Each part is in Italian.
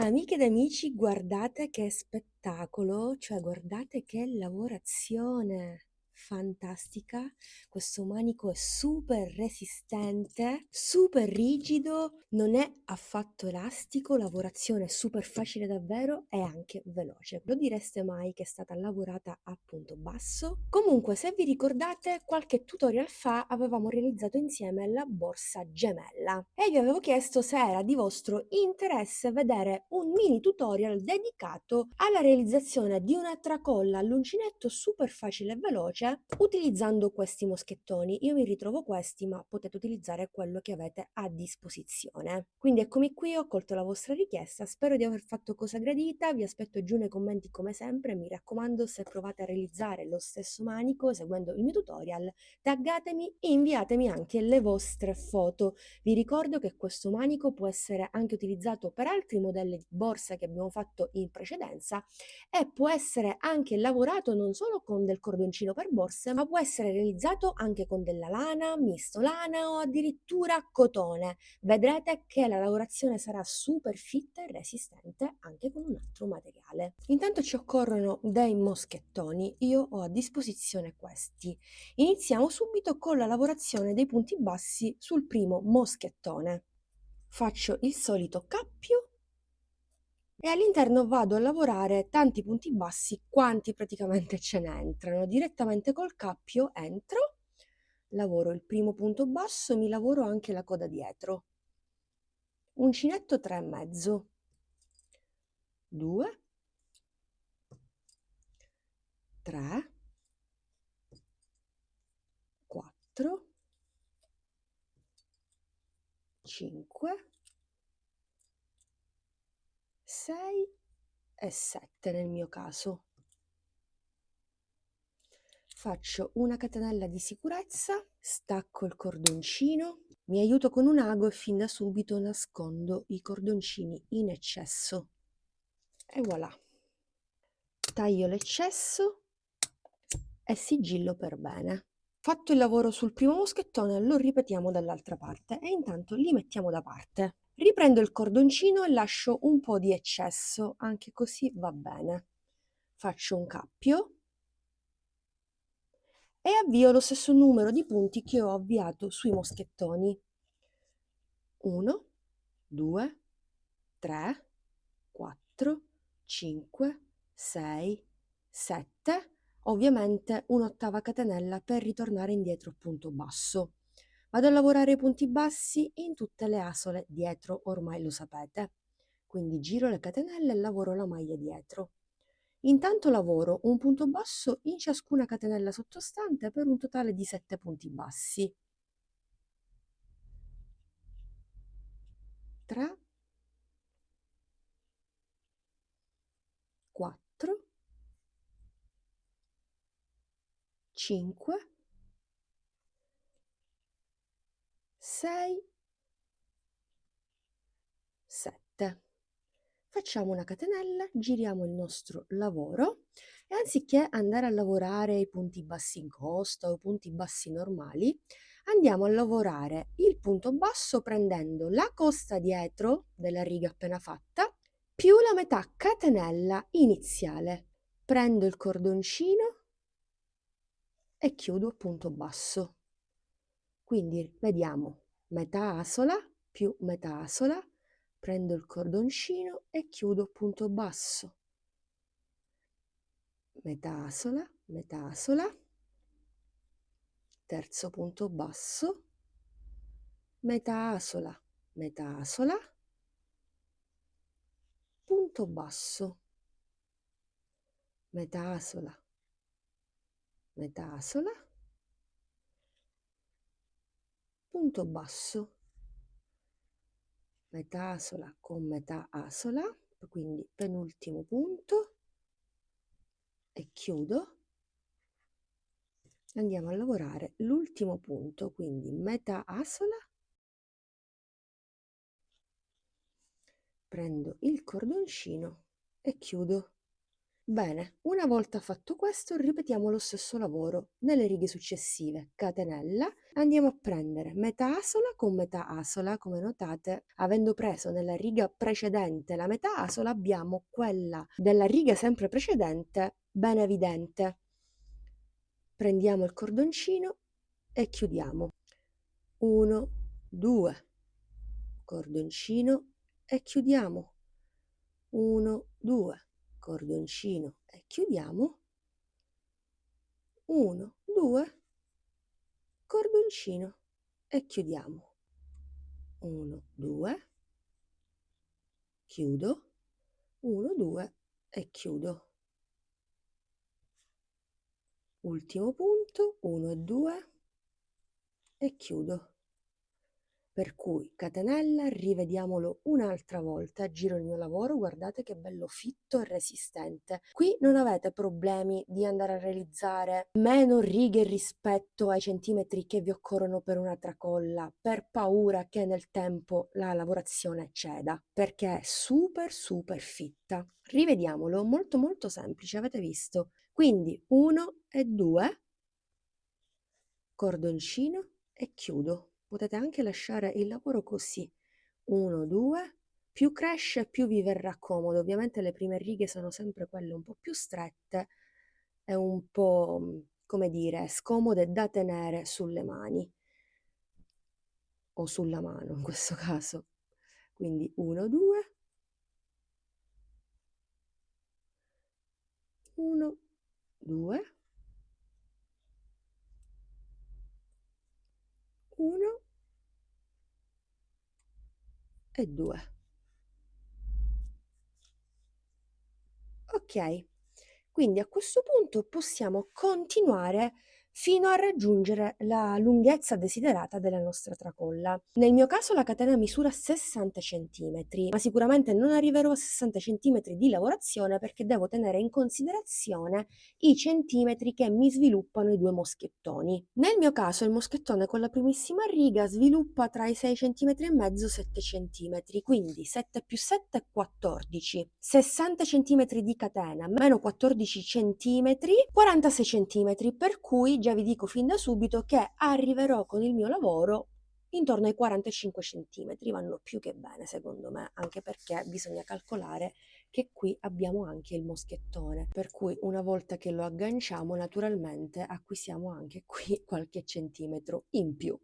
Amiche ed amici, guardate che spettacolo, cioè guardate che lavorazione fantastica. Questo manico è super resistente, super rigido, non è affatto elastico, lavorazione super facile davvero e anche veloce. Lo direste mai che è stata lavorata a punto basso? Comunque, se vi ricordate, qualche tutorial fa avevamo realizzato insieme la borsa gemella e vi avevo chiesto se era di vostro interesse vedere un mini tutorial dedicato alla realizzazione di una tracolla all'uncinetto super facile e veloce utilizzando questi moschettoni. Io mi ritrovo questi, ma potete utilizzare quello che avete a disposizione. Quindi eccomi qui, ho colto la vostra richiesta, spero di aver fatto cosa gradita, vi aspetto giù nei commenti come sempre, mi raccomando, se provate a realizzare lo stesso manico seguendo il mio tutorial, taggatemi e inviatemi anche le vostre foto. Vi ricordo che questo manico può essere anche utilizzato per altri modelli di borsa che abbiamo fatto in precedenza e può essere anche lavorato non solo con del cordoncino per borse, ma può essere realizzato anche con della lana, misto lana o addirittura cotone. Vedrete che la lavorazione sarà super fitta e resistente anche con un altro materiale. Intanto ci occorrono dei moschettoni, io ho a disposizione questi. Iniziamo subito con la lavorazione dei punti bassi sul primo moschettone. Faccio il solito cappio e all'interno vado a lavorare tanti punti bassi quanti praticamente ce ne entrano. Direttamente col cappio entro, lavoro il primo punto basso e mi lavoro anche la coda dietro. Uncinetto 3,5, 2, 3, 4, 5, 6 e 7 nel mio caso. Faccio una catenella di sicurezza, stacco il cordoncino, mi aiuto con un ago e fin da subito nascondo i cordoncini in eccesso. E voilà! Taglio l'eccesso e sigillo per bene. Fatto il lavoro sul primo moschettone, lo ripetiamo dall'altra parte e intanto li mettiamo da parte. Riprendo il cordoncino e lascio un po' di eccesso, anche così va bene. Faccio un cappio e avvio lo stesso numero di punti che ho avviato sui moschettoni. 1, 2, 3, 4, 5, 6, 7, ovviamente un'ottava catenella per ritornare indietro punto basso. Vado a lavorare i punti bassi in tutte le asole dietro, ormai lo sapete. Quindi giro le catenelle e lavoro la maglia dietro. Intanto lavoro un punto basso in ciascuna catenella sottostante per un totale di 7 punti bassi. 3, 4, 5, 6, 7. Facciamo una catenella, giriamo il nostro lavoro e anziché andare a lavorare i punti bassi in costa o i punti bassi normali, andiamo a lavorare il punto basso prendendo la costa dietro della riga appena fatta più la metà catenella iniziale. Prendo il cordoncino e chiudo punto basso. Quindi vediamo metà asola più metà asola, prendo il cordoncino e chiudo punto basso. Metà asola, terzo punto basso, metà asola, punto basso, metà asola, punto basso, metà asola con metà asola, quindi penultimo punto e chiudo. Andiamo a lavorare l'ultimo punto, quindi metà asola, prendo il cordoncino e chiudo. Bene, una volta fatto questo, ripetiamo lo stesso lavoro nelle righe successive. Catenella, andiamo a prendere metà asola con metà asola, come notate, avendo preso nella riga precedente la metà asola, abbiamo quella della riga sempre precedente ben evidente. Prendiamo il cordoncino e chiudiamo. 1, 2, cordoncino e chiudiamo. 1, 2, cordoncino e chiudiamo. 1, 2, cordoncino e chiudiamo. 1, 2, chiudo. 1, 2 e chiudo. Ultimo punto, 1 e 2 e chiudo. Per cui catenella, rivediamolo un'altra volta, giro il mio lavoro, guardate che bello fitto e resistente. Qui non avete problemi di andare a realizzare meno righe rispetto ai centimetri che vi occorrono per una tracolla, per paura che nel tempo la lavorazione ceda, perché è super super fitta. Rivediamolo, molto molto semplice, avete visto? Quindi 1 e 2, cordoncino e chiudo. Potete anche lasciare il lavoro così. 1, 2, più cresce più vi verrà comodo. Ovviamente le prime righe sono sempre quelle un po' più strette e un po', come dire, scomode da tenere sulle mani o sulla mano in questo caso. Quindi 1, 2, 1, 2, 1 e 2. Ok, quindi a questo punto possiamo continuare fino a raggiungere la lunghezza desiderata della nostra tracolla. Nel mio caso la catena misura 60 cm, ma sicuramente non arriverò a 60 cm di lavorazione perché devo tenere in considerazione i centimetri che mi sviluppano i due moschettoni. Nel mio caso il moschettone con la primissima riga sviluppa tra i 6 cm e mezzo e 7 cm, quindi 7 più 7 è 14, 60 cm di catena meno 14 cm, 46 cm, per cui già vi dico fin da subito che arriverò con il mio lavoro intorno ai 45 cm, vanno più che bene secondo me, anche perché bisogna calcolare che qui abbiamo anche il moschettone, per cui una volta che lo agganciamo naturalmente acquisiamo anche qui qualche centimetro in più.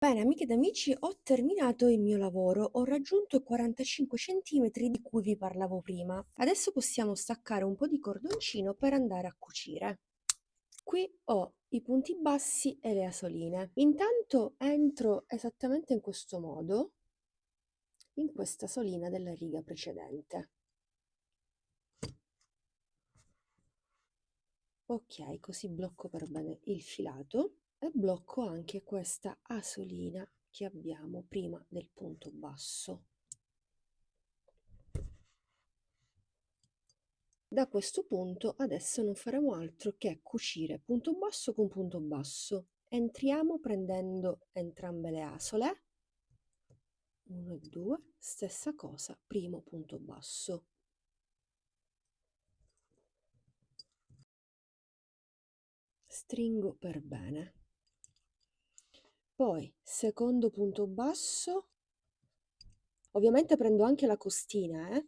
Bene, amiche ed amici, ho terminato il mio lavoro, ho raggiunto i 45 centimetri di cui vi parlavo prima. Adesso possiamo staccare un po' di cordoncino per andare a cucire. Qui ho i punti bassi e le asoline. Intanto entro esattamente in questo modo, in questa asolina della riga precedente. Ok, così blocco per bene il filato e blocco anche questa asolina che abbiamo prima del punto basso. Da questo punto adesso non faremo altro che cucire punto basso con punto basso. Entriamo prendendo entrambe le asole, 1 e 2, stessa cosa, primo punto basso. Stringo per bene. Poi secondo punto basso, ovviamente prendo anche la costina,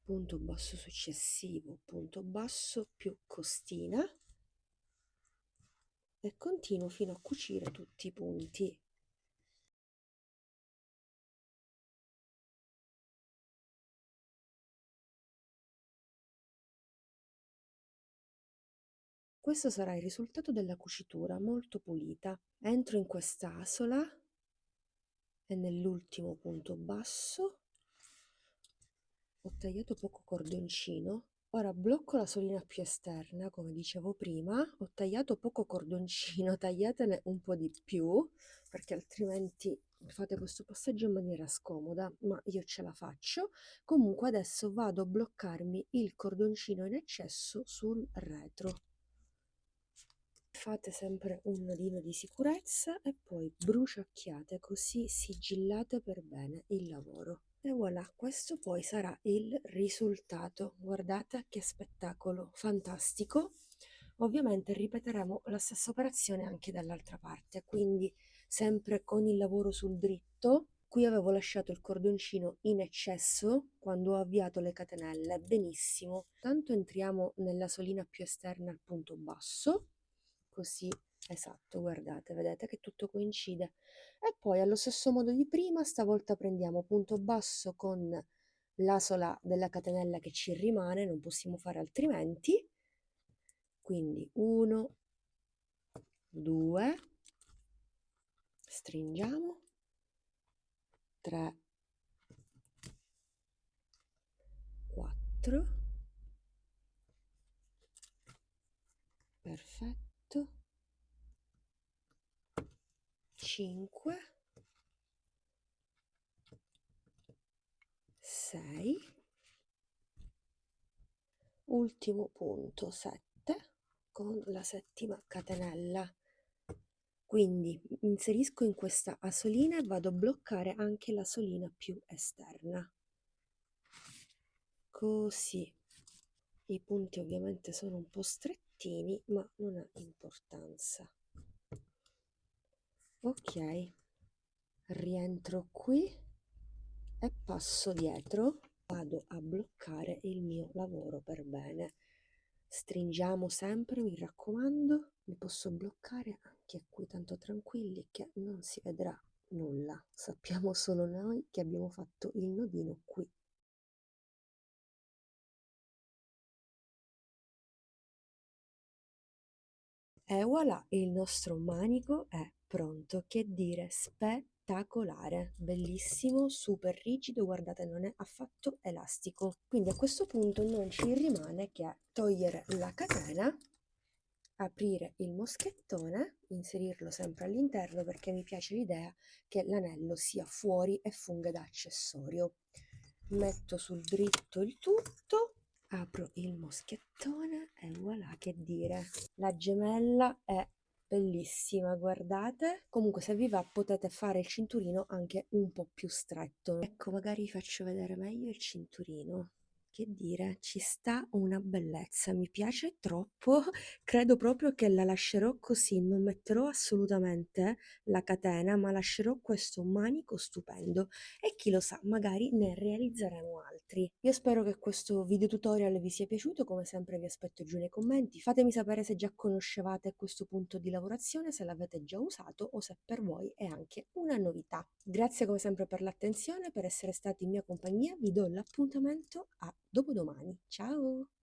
punto basso successivo, punto basso più costina e continuo fino a cucire tutti i punti. questo sarà il risultato della cucitura, molto pulita. Entro in quest'asola e nell'ultimo punto basso ho tagliato poco cordoncino. Ora blocco la solina più esterna, come dicevo prima, ho tagliato poco cordoncino, tagliatene un po' di più, perché altrimenti fate questo passaggio in maniera scomoda, ma io ce la faccio. Comunque adesso vado a bloccarmi il cordoncino in eccesso sul retro. Fate sempre un nodino di sicurezza e poi bruciacchiate, così sigillate per bene il lavoro. E voilà, questo poi sarà il risultato. Guardate che spettacolo fantastico. Ovviamente ripeteremo la stessa operazione anche dall'altra parte, quindi sempre con il lavoro sul dritto. Qui avevo lasciato il cordoncino in eccesso quando ho avviato le catenelle, benissimo. Tanto entriamo nella solina più esterna al punto basso, così, esatto, guardate, vedete che tutto coincide. E poi allo stesso modo di prima, stavolta prendiamo punto basso con l'asola della catenella che ci rimane, non possiamo fare altrimenti. Quindi 1, 2, stringiamo, 3, 4, perfetto, 5, 6, ultimo punto 7 con la settima catenella. Quindi inserisco in questa asolina e vado a bloccare anche la solina più esterna. Così. I punti ovviamente sono un po' strettini, ma non ha importanza. Ok, rientro qui e passo dietro, vado a bloccare il mio lavoro per bene. Stringiamo sempre, mi raccomando, mi posso bloccare anche qui, tanto tranquilli che non si vedrà nulla. Sappiamo solo noi che abbiamo fatto il nodino qui. E voilà, il nostro manico è pronto. Che dire, spettacolare, bellissimo, super rigido, guardate, non è affatto elastico. Quindi a questo punto non ci rimane che togliere la catena, aprire il moschettone, inserirlo sempre all'interno perché mi piace l'idea che l'anello sia fuori e funga da accessorio. Metto sul dritto il tutto, apro il moschettone e voilà, che dire. La gemella è bellissima, guardate. Comunque se vi va potete fare il cinturino anche un po' più stretto. Ecco, magari vi faccio vedere meglio il cinturino. Che dire, ci sta una bellezza, mi piace troppo. Credo proprio che la lascerò così, non metterò assolutamente la catena, ma lascerò questo manico stupendo e chi lo sa, magari ne realizzeremo altri. Io spero che questo video tutorial vi sia piaciuto, come sempre vi aspetto giù nei commenti, fatemi sapere se già conoscevate questo punto di lavorazione, se l'avete già usato o se per voi è anche una novità. Grazie come sempre per l'attenzione, per essere stati in mia compagnia, vi do l'appuntamento a dopodomani. Ciao!